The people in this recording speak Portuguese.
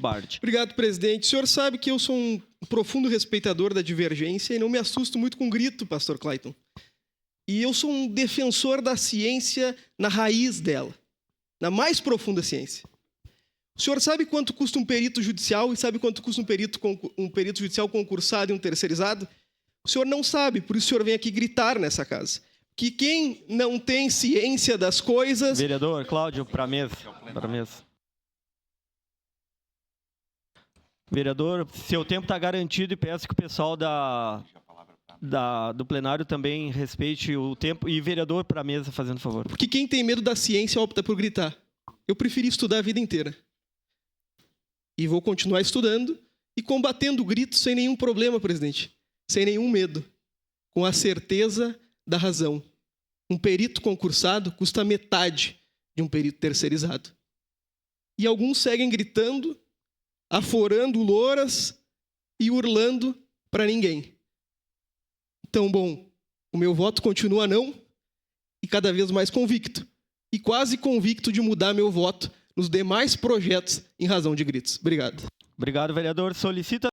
Bard. Obrigado, presidente. O senhor sabe que eu sou um profundo respeitador da divergência e não me assusto muito com grito, pastor Clayton. E eu sou um defensor da ciência na raiz dela, na mais profunda ciência. O senhor sabe quanto custa um perito judicial e sabe quanto custa um perito judicial concursado e um terceirizado? O senhor não sabe, por isso o senhor vem aqui gritar nessa casa. Que quem não tem ciência das coisas... Vereador Cláudio, para a mesa. Vereador, seu tempo está garantido e peço que o pessoal do plenário também respeite o tempo. E vereador, para a mesa, fazendo favor. Porque quem tem medo da ciência opta por gritar. Eu preferi estudar a vida inteira. E vou continuar estudando e combatendo gritos sem nenhum problema, presidente. Sem nenhum medo. Com a certeza da razão. Um perito concursado custa metade de um perito terceirizado. E alguns seguem gritando, aforando louras e urlando para ninguém. Então, bom, o meu voto continua não e cada vez mais convicto. E quase convicto de mudar meu voto nos demais projetos em razão de gritos. Obrigado. Obrigado, vereador. Solicita